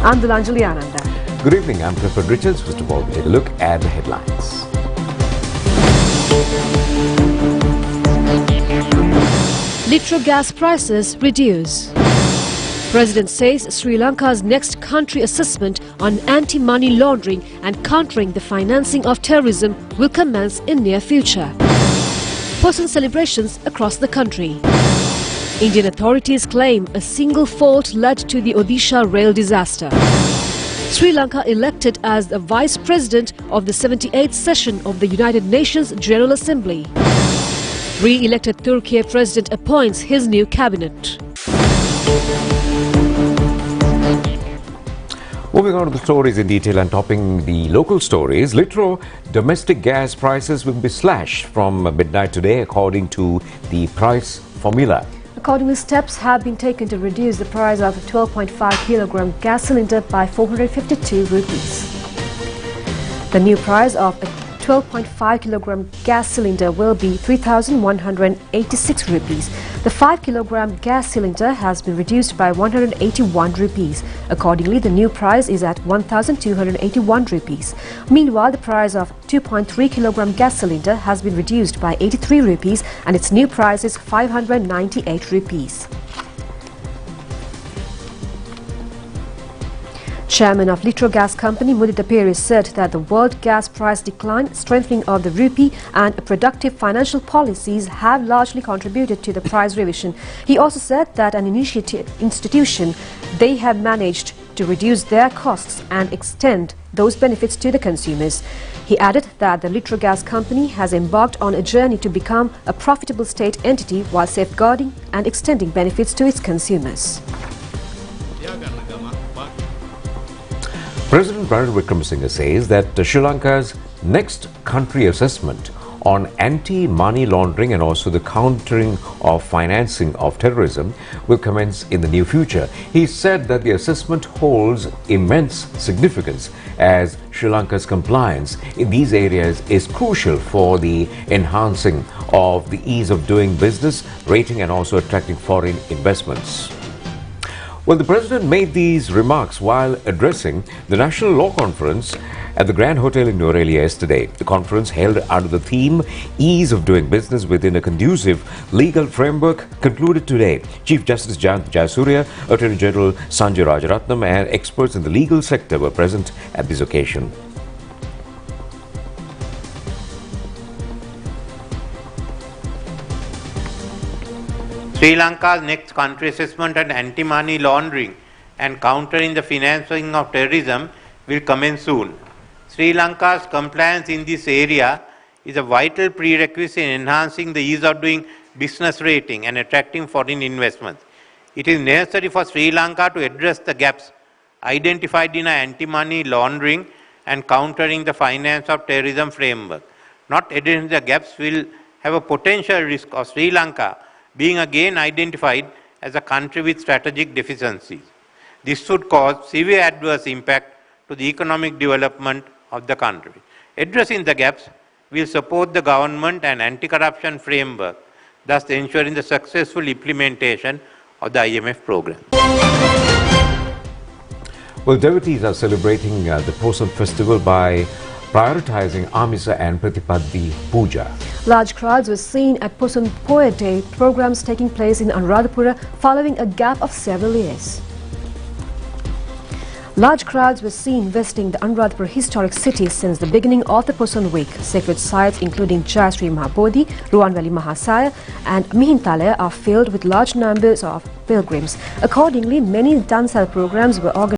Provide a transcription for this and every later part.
I'm Dilanjali Ananda. Good evening, I'm Clifford Richards. First of all, we take a look at the headlines. Litro gas prices reduce. President says Sri Lanka's next country assessment on anti-money laundering and countering the financing of terrorism will commence in near future. Poson celebrations across the country. Indian authorities claim a single fault led to the Odisha rail disaster. Sri Lanka elected as the Vice President of the 78th session of the United Nations General Assembly. Re-elected Turkey President appoints his new cabinet. Moving on to the stories in detail and topping the local stories, Litro domestic gas prices will be slashed from midnight today according to the price formula. Accordingly, steps have been taken to reduce the price of a 12.5 kilogram gas cylinder by 452 rupees. The new price of a 12.5 kilogram gas cylinder will be 3,186 rupees. The 5 kilogram gas cylinder has been reduced by 181 rupees. Accordingly, the new price is at 1,281 rupees. Meanwhile, the price of 2.3 kilogram gas cylinder has been reduced by 83 rupees and its new price is 598 rupees. Chairman of Litro Gas Company Mudita Peri said that the world gas price decline, strengthening of the rupee and productive financial policies have largely contributed to the price revision. He also said that an institution, they have managed to reduce their costs and extend those benefits to the consumers. He added that the Litro Gas Company has embarked on a journey to become a profitable state entity while safeguarding and extending benefits to its consumers. President Ranil Wickremesinghe says that Sri Lanka's next country assessment on anti-money laundering and also the countering of financing of terrorism will commence in the near future. He said that the assessment holds immense significance as Sri Lanka's compliance in these areas is crucial for the enhancing of the ease of doing business, rating and also attracting foreign investments. Well, the President made these remarks while addressing the National Law Conference at the Grand Hotel in Nuwara Eliya yesterday. The conference, held under the theme Ease of Doing Business Within a Conducive Legal Framework, concluded today. Chief Justice Jayant Jayasuriya, Attorney General Sanjay Rajaratnam and experts in the legal sector were present at this occasion. Sri Lanka's next country assessment on anti-money laundering and countering the financing of terrorism will commence soon. Sri Lanka's compliance in this area is a vital prerequisite in enhancing the ease of doing business rating and attracting foreign investments. It is necessary for Sri Lanka to address the gaps identified in our anti-money laundering and countering the finance of terrorism framework. Not addressing the gaps will have a potential risk of Sri Lanka being again identified as a country with strategic deficiencies. This should cause severe adverse impact to the economic development of the country. Addressing the gaps will support the government and anti-corruption framework, thus ensuring the successful implementation of the IMF program. Well, devotees are celebrating the Poson festival by prioritizing Amisa and Pratipaddi Puja. Large crowds were seen at Poson Poya Day programs taking place in Anuradhapura following a gap of several years. Large crowds were seen visiting the Anuradhapura historic city since the beginning of the Poson week. Sacred sites including Jayasri Mahabodhi, Ruwanvali Mahasaya and Mihintalaya are filled with large numbers of pilgrims. Accordingly, many Dansal programs were organized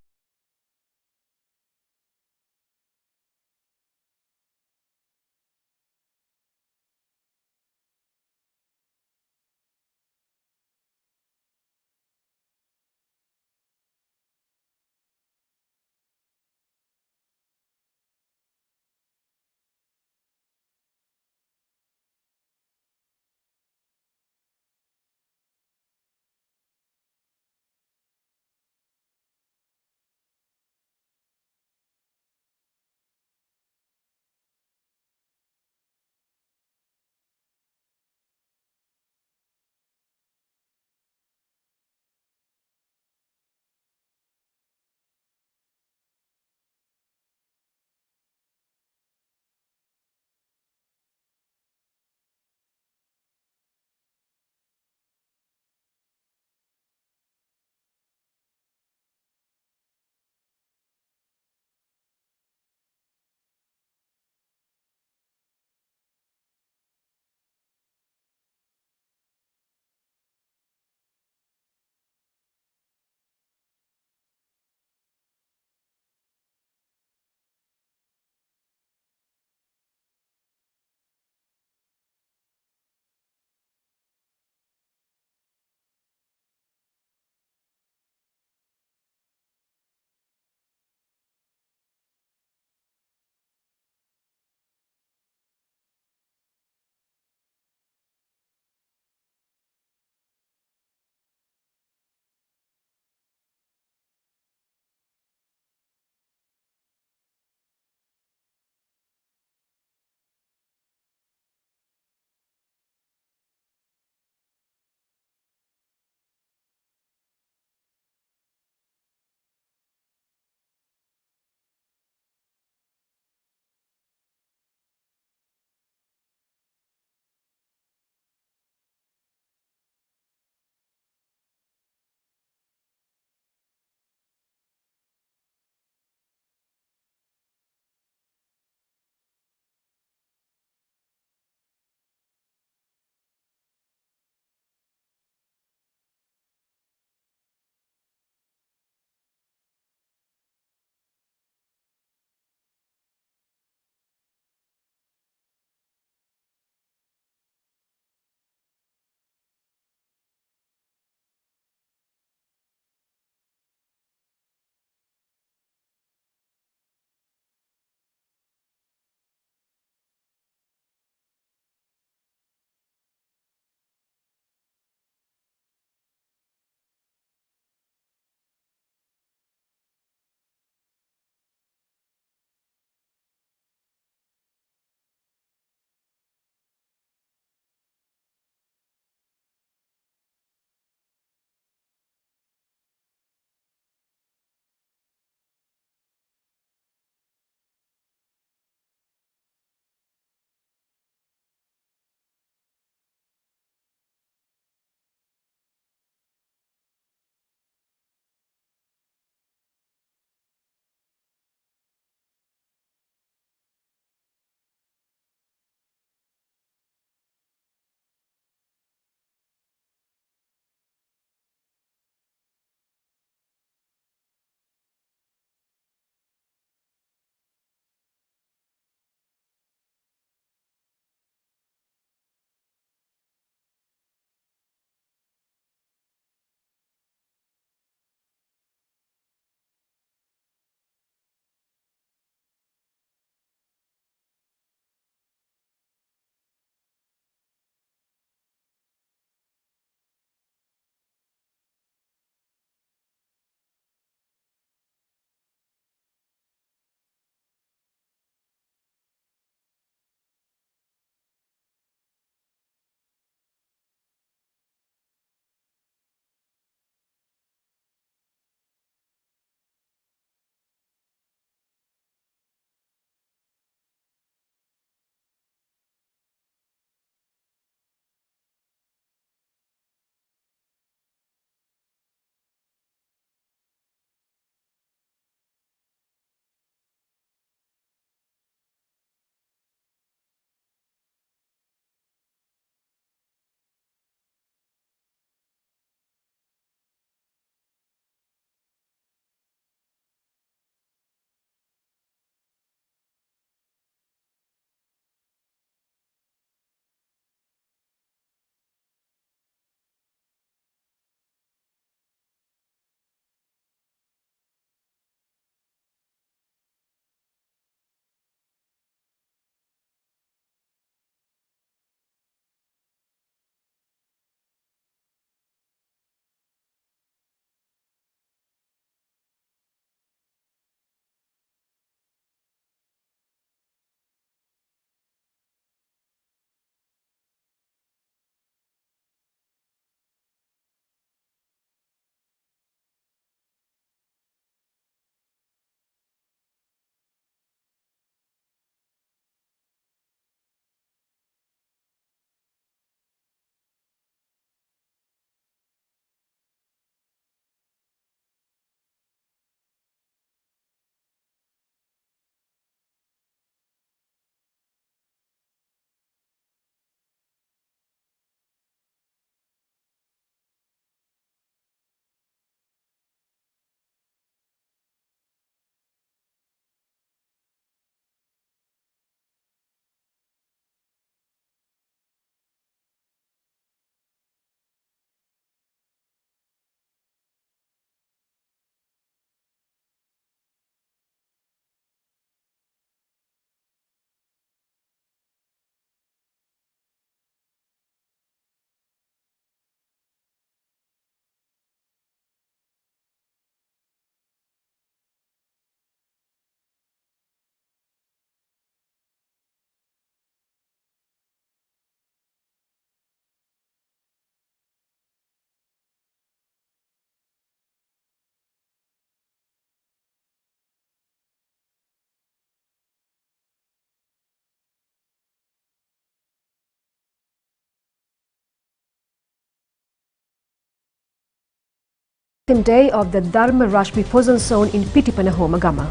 second day of the Dharma Rashmi Pozon Zone in Pitipana, Gama.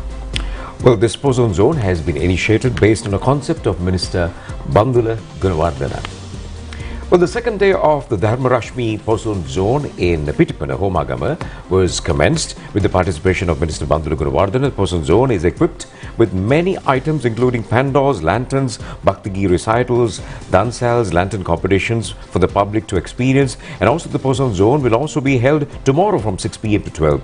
Well, this Pozon Zone has been initiated based on a concept of Minister Bandula Gunawardena. Well, the second day of the Dharma Rashmi Pozon Zone in Pitipana, Homagama was commenced with the participation of Minister Bandula Gunawardena. The Pozon Zone is equipped with many items including pandals, lanterns, Bhakti Gee recitals, dansals, lantern competitions for the public to experience. And also the Pozon Zone will also be held tomorrow from 6 p.m. to 12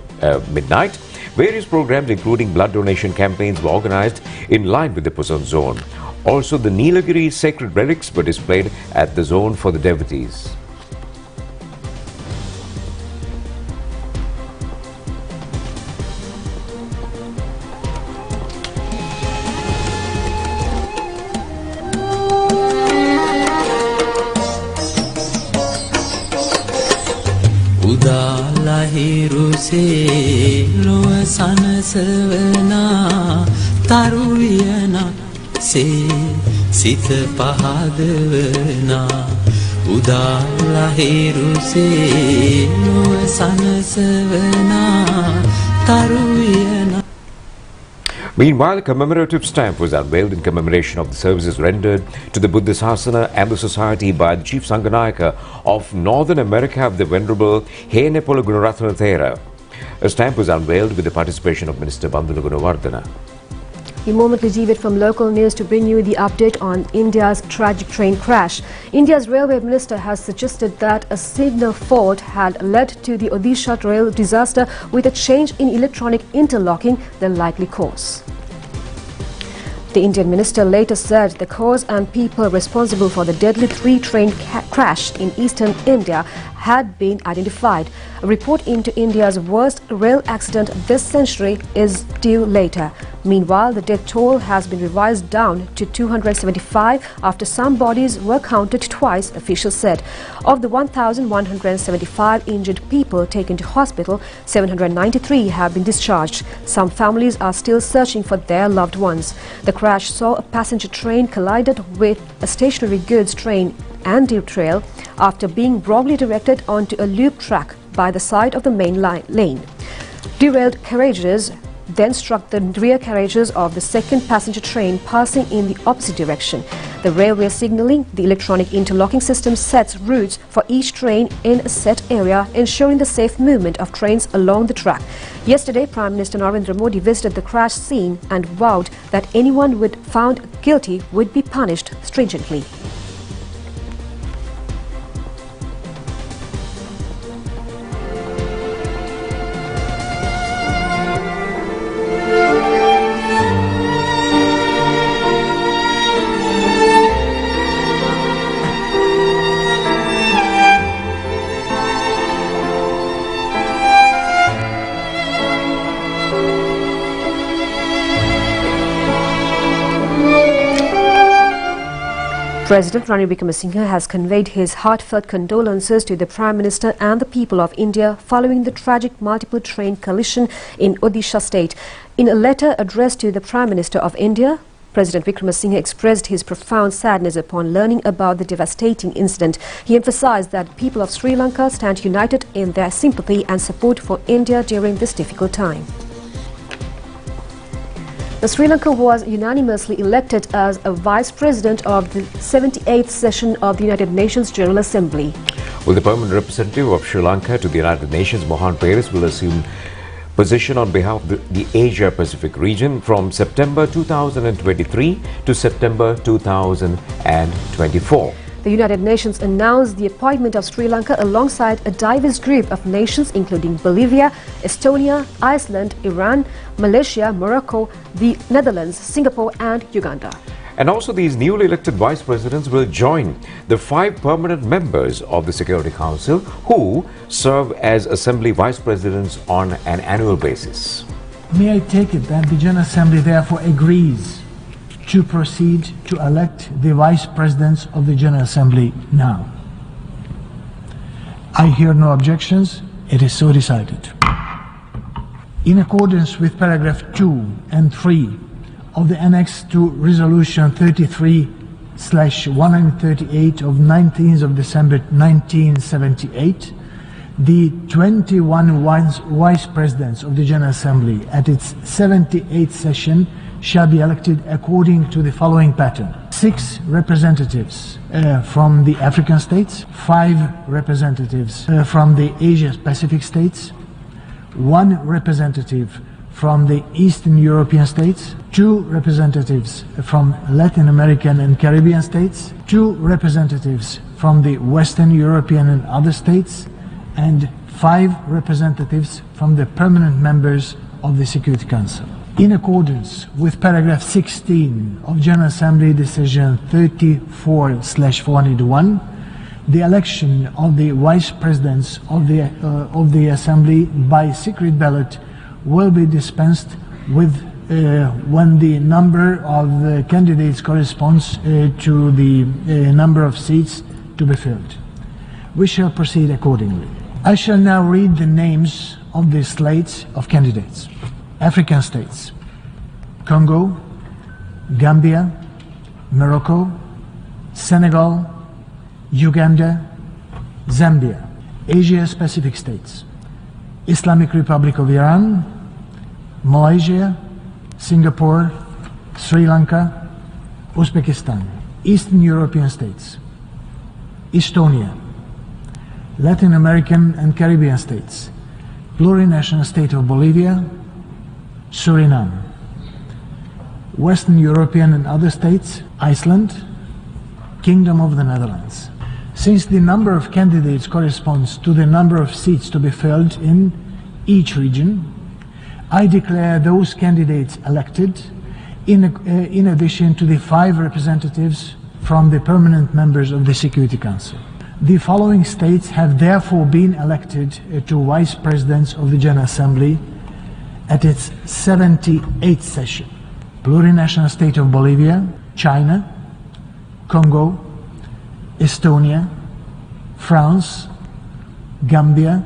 midnight. Various programs including blood donation campaigns were organized in line with the Pozon Zone. Also, the Nilagiri sacred relics were displayed at the zone for the devotees. Lahiru se lo sanasavana taruyana se sita pahadavana Uda lahiru se lo sanasavana taruyana. Meanwhile, a commemorative stamp was unveiled in commemoration of the services rendered to the Buddha Sasana and the society by the Chief Sanganayaka of Northern America of the Venerable Henepola Gunaratana Thera. A stamp was unveiled with the participation of Minister Bandula Gunawardena. We momently deviate from local news to bring you the update on India's tragic train crash. India's railway minister has suggested that a signal fault had led to the Odisha rail disaster, with a change in electronic interlocking the likely cause. The Indian minister later said the cause and people responsible for the deadly three-train crash in eastern India had been identified. A report into India's worst rail accident this century is due later. Meanwhile, the death toll has been revised down to 275 after some bodies were counted twice, officials said. Of the 1,175 injured people taken to hospital, 793 have been discharged. Some families are still searching for their loved ones. The crash saw a passenger train collided with a stationary goods train and derail after being wrongly directed onto a loop track by the side of the main lane. Derailed carriages then struck the rear carriages of the second passenger train passing in the opposite direction. The railway signalling, the electronic interlocking system sets routes for each train in a set area, ensuring the safe movement of trains along the track. Yesterday, Prime Minister Narendra Modi visited the crash scene and vowed that anyone found guilty would be punished stringently. President Ranil Wickremesinghe has conveyed his heartfelt condolences to the Prime Minister and the people of India following the tragic multiple train collision in Odisha state. In a letter addressed to the Prime Minister of India, President Wickremesinghe expressed his profound sadness upon learning about the devastating incident. He emphasized that people of Sri Lanka stand united in their sympathy and support for India during this difficult time. Sri Lanka was unanimously elected as a Vice President of the 78th session of the United Nations General Assembly. Well, the permanent representative of Sri Lanka to the United Nations, Mohan Paris, will assume position on behalf of the Asia-Pacific region from September 2023 to September 2024. The United Nations announced the appointment of Sri Lanka alongside a diverse group of nations including Bolivia, Estonia, Iceland, Iran, Malaysia, Morocco, the Netherlands, Singapore and Uganda. And also these newly elected vice presidents will join the 5 permanent members of the Security Council who serve as Assembly vice presidents on an annual basis. May I take it that the General Assembly therefore agrees to proceed to elect the vice presidents of the General Assembly now? I hear no objections. It is so decided. In accordance with paragraph 2 and 3 of the Annex to Resolution 33/138 of 19th of December 1978, The 21 vice presidents of the General Assembly at its 78th session shall be elected according to the following pattern: 6 representatives from the African states, 5 representatives from the Asia-Pacific states, 1 representative from the Eastern European states, 2 representatives from Latin American and Caribbean states, 2 representatives from the Western European and other states, and 5 representatives from the permanent members of the Security Council. In accordance with paragraph 16 of General Assembly Decision 34/401, the election of the vice presidents of the Assembly by secret ballot will be dispensed with when the number of candidates corresponds to the number of seats to be filled. We shall proceed accordingly. I shall now read the names of the slates of candidates. African states: Congo, Gambia, Morocco, Senegal, Uganda, Zambia. Asia-Pacific states: Islamic Republic of Iran, Malaysia, Singapore, Sri Lanka, Uzbekistan. Eastern European states: Estonia, Latin American and Caribbean states: plurinational state of Bolivia, Suriname. Western European and other states: Iceland, Kingdom of the Netherlands. Since the number of candidates corresponds to the number of seats to be filled in each region, I declare those candidates elected in addition to the 5 representatives from the permanent members of the Security Council. The following states have therefore been elected to vice presidents of the General Assembly at its 78th session: plurinational state of Bolivia, China, Congo, Estonia, France, Gambia,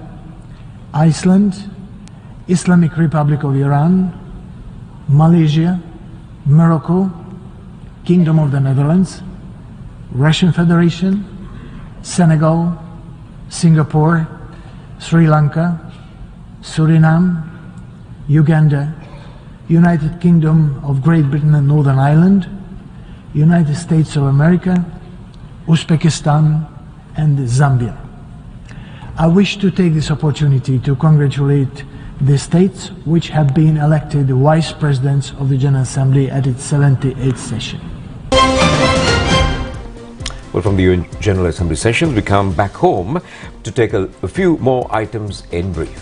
Iceland, Islamic Republic of Iran, Malaysia, Morocco, Kingdom of the Netherlands, Russian Federation, Senegal, Singapore, Sri Lanka, Suriname, Uganda, United Kingdom of Great Britain and Northern Ireland, United States of America, Uzbekistan, and Zambia. I wish to take this opportunity to congratulate the states which have been elected vice presidents of the General Assembly at its 78th session. Well, from the UN General Assembly sessions, we come back home to take a few more items in brief.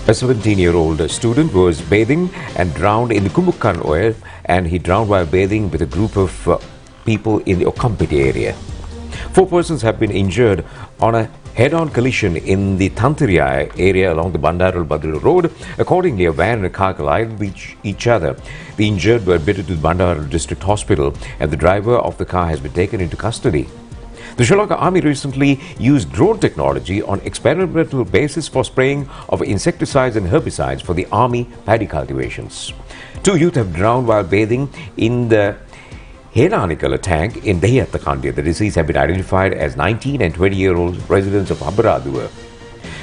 A 17-year-old student was bathing and drowned in the Kumbukan oil, and he drowned while bathing with a group of people in the Okampiti area. 4 persons have been injured on a head-on collision in the Tantiria area along the Bandaral-Badru road. Accordingly, a van and a car collided with each other. The injured were admitted to the Bandaral District Hospital, and the driver of the car has been taken into custody. The Sri Lanka Army recently used drone technology on experimental basis for spraying of insecticides and herbicides for the Army paddy cultivations. 2 youth have drowned while bathing in the Henanikala tank in Dehiyattakandia. The deceased have been identified as 19 and 20-year-old residents of Habaraduwa.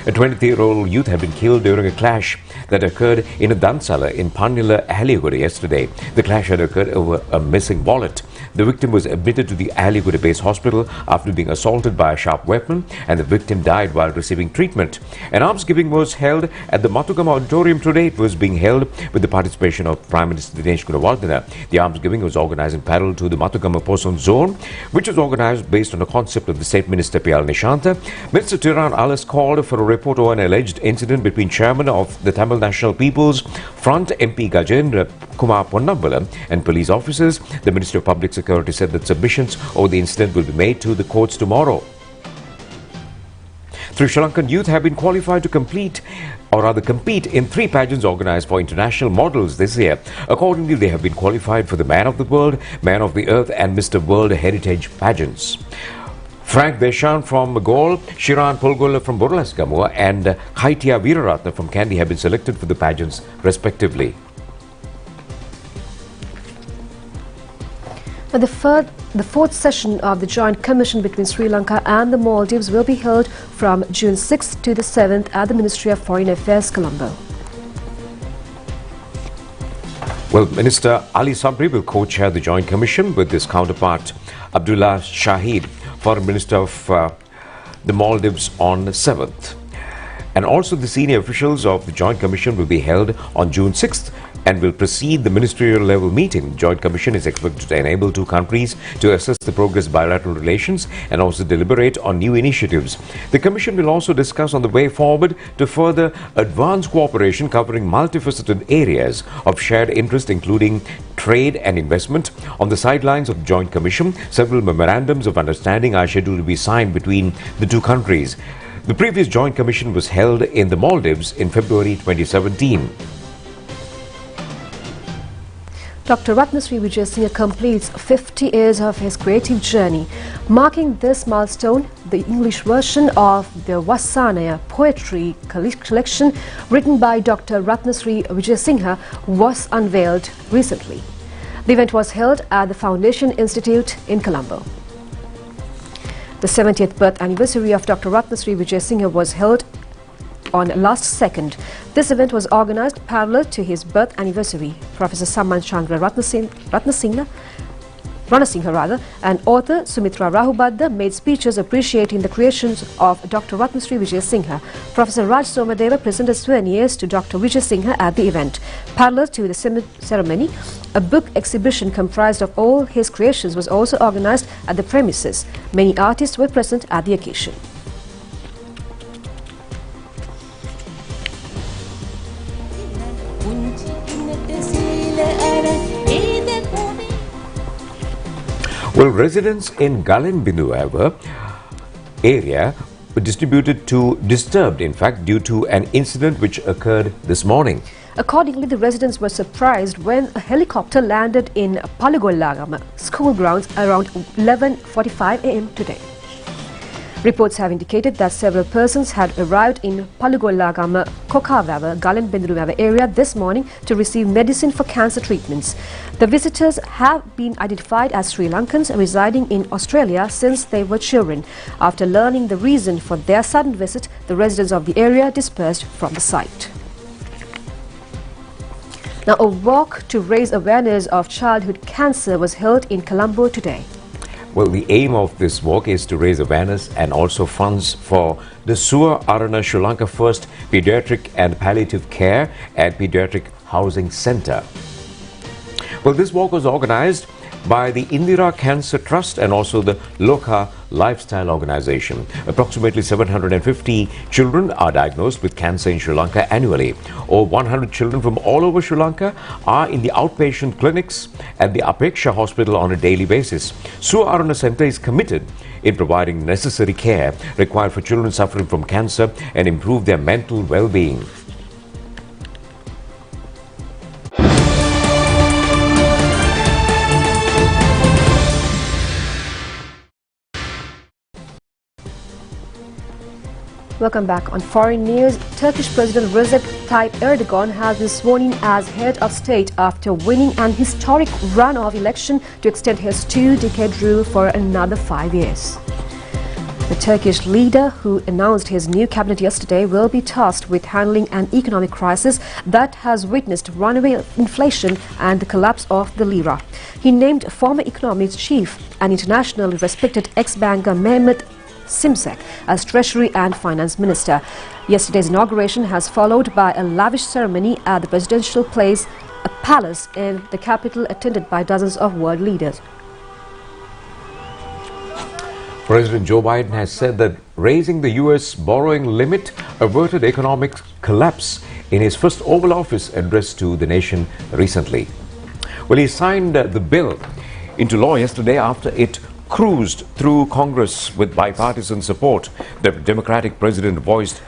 A 23-year-old youth had been killed during a clash that occurred in a Dansala in Panila, Aliaguda yesterday. The clash had occurred over a missing wallet. The victim was admitted to the Aliaguda base hospital after being assaulted by a sharp weapon, and the victim died while receiving treatment. An almsgiving was held at the Matugama Auditorium today. It was being held with the participation of Prime Minister Dinesh Gunawardena. The almsgiving was organized in parallel to the Matugama Poson Zone, which was organized based on a concept of the State Minister P.L. Nishanta. Minister Tiran Alas called for a report on an alleged incident between Chairman of the Tamil National People's Front MP Gajendra Kumar Ponnambalam and police officers. The Ministry of Public Security said that submissions over the incident will be made to the courts tomorrow. 3 Sri Lankan youth have been qualified to compete in 3 pageants organized for international models this year. Accordingly, they have been qualified for the Man of the World, Man of the Earth and Mr. World Heritage pageants. Frank Deshan from Gaul, Shiran Polgola from Borlaskamua and Kaitia Veeraratna from Kandy have been selected for the pageants respectively. The fourth session of the Joint Commission between Sri Lanka and the Maldives will be held from June 6th to the 7th at the Ministry of Foreign Affairs, Colombo. Well, Minister Ali Sabri will co-chair the Joint Commission with his counterpart Abdullah Shahid, Foreign Minister of the Maldives, on the 7th. And also the senior officials of the Joint Commission will be held on June 6th and will precede the ministerial level meeting. The Joint Commission is expected to enable two countries to assess the progress of bilateral relations and also deliberate on new initiatives. The Commission will also discuss on the way forward to further advance cooperation covering multifaceted areas of shared interest, including trade and investment. On the sidelines of the Joint Commission, several memorandums of understanding are scheduled to be signed between the two countries. The previous Joint Commission was held in the Maldives in February 2017. Dr. Ratnasri Vijayasinghe completes 50 years of his creative journey. Marking this milestone, the English version of the Vasanaya poetry collection written by Dr. Ratnasri Vijayasinghe was unveiled recently. The event was held at the Foundation Institute in Colombo. The 70th birth anniversary of Dr. Ratnasri Vijayasinghe was held on last 2nd. This event was organized parallel to his birth anniversary. Professor Samman Chandra Ranasinghe and author Sumitra Rahubadda made speeches appreciating the creations of Dr. Ratnasri Vijayasinghe. Professor Raj Somadeva presented souvenirs to Dr. Vijayasinghe at the event. Parallel to the ceremony, a book exhibition comprised of all his creations was also organized at the premises. Many artists were present at the occasion. Well, residents in Galenbindu area were disturbed, in fact, due to an incident which occurred this morning. Accordingly, the residents were surprised when a helicopter landed in Palugollagama school grounds around 11:45 a.m. today. Reports have indicated that several persons had arrived in Palugollagama, Kokavava, Galenbindu area this morning to receive medicine for cancer treatments. The visitors have been identified as Sri Lankans residing in Australia since they were children. After learning the reason for their sudden visit, the residents of the area dispersed from the site. Now, a walk to raise awareness of childhood cancer was held in Colombo today. Well, the aim of this walk is to raise awareness and also funds for the Sua Arana Sri Lanka First Pediatric and Palliative Care and Pediatric Housing Centre. Well, this walk was organized by the Indira Cancer Trust and also the Loka Lifestyle Organization. Approximately 750 children are diagnosed with cancer in Sri Lanka annually. Over 100 children from all over Sri Lanka are in the outpatient clinics at the Apeksha Hospital on a daily basis. Sua Arana Centre is committed in providing necessary care required for children suffering from cancer and improve their mental well-being. Welcome back. On foreign news, Turkish President Recep Tayyip Erdogan has been sworn in as head of state after winning an historic runoff election to extend his two-decade rule for another 5 years. The Turkish leader, who announced his new cabinet yesterday, will be tasked with handling an economic crisis that has witnessed runaway inflation and the collapse of the lira. He named former economics chief and internationally respected ex-banker Mehmet Simsek as Treasury and Finance Minister. Yesterday's inauguration has followed by a lavish ceremony at the presidential place, a palace in the capital, attended by dozens of world leaders. President Joe Biden has said that raising the U.S. borrowing limit averted economic collapse in his first Oval Office address to the nation recently. Well, he signed the bill into law yesterday after it cruised through Congress with bipartisan support. The Democratic president voiced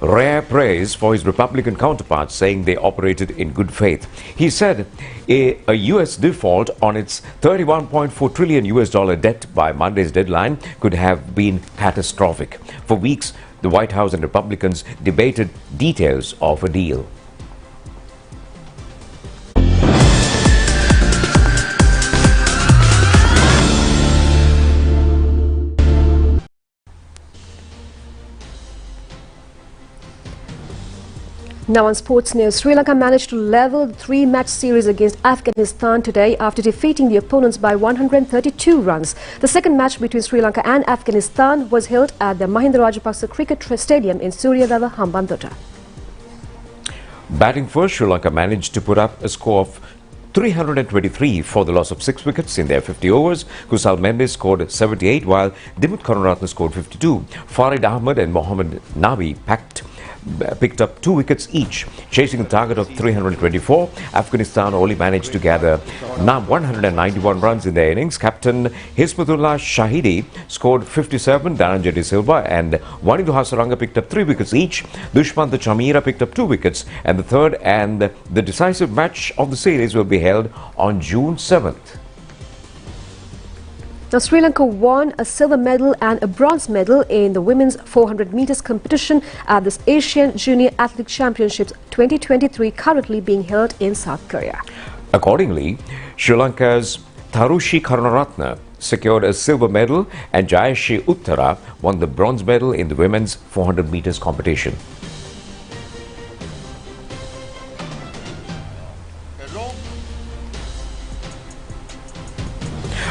rare praise for his Republican counterparts, saying they operated in good faith. He said a U.S. default on its $31.4 trillion US debt by Monday's deadline could have been catastrophic. For weeks, the White House and Republicans debated details of a deal. Now on sports news, Sri Lanka managed to level the three-match series against Afghanistan today after defeating the opponents by 132 runs. The second match between Sri Lanka and Afghanistan was held at the Mahinda Rajapaksa Cricket Stadium in Suryadawa, Hambantota. Batting first, Sri Lanka managed to put up a score of 323 for the loss of 6 wickets in their 50 overs. Kusal Mendes scored 78 while Dimut Karunaratne scored 52. Farid Ahmed and Mohammad Nabi picked up 2 wickets each. Chasing a target of 324, Afghanistan only managed to gather 191 runs in their innings. Captain Hismatullah Shahidi scored 57, Dhananjay De Silva and Wanidu Hasaranga picked up 3 wickets each. Dushmantha Chamira picked up 2 wickets, and the third and the decisive match of the series will be held on June 7th. Now, Sri Lanka won a silver medal and a bronze medal in the women's 400 meters competition at this Asian Junior Athletic Championships 2023, currently being held in South Korea. Accordingly, Sri Lanka's Tharushi Karunaratne secured a silver medal and Jayashi Uttara won the bronze medal in the women's 400 meters competition.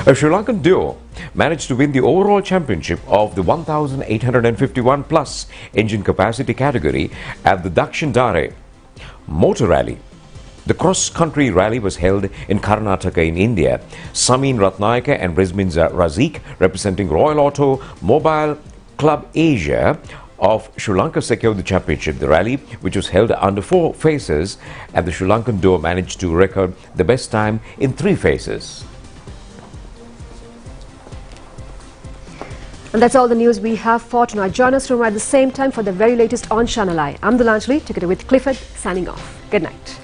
A Sri Lankan duo managed to win the overall championship of the 1,851 plus engine capacity category at the Dakshin Dare Motor Rally. The cross-country rally was held in Karnataka in India. Samin Ratnayaka and Rizmin Razik, representing Royal Auto Mobile Club Asia of Sri Lanka, secured the championship. The rally, which was held under 4 phases, and the Sri Lankan duo managed to record the best time in 3 phases. And that's all the news we have for tonight. Join us tomorrow at the same time for the very latest on Channel Eye. I'm Delanjali, together with Clifford, signing off. Good night.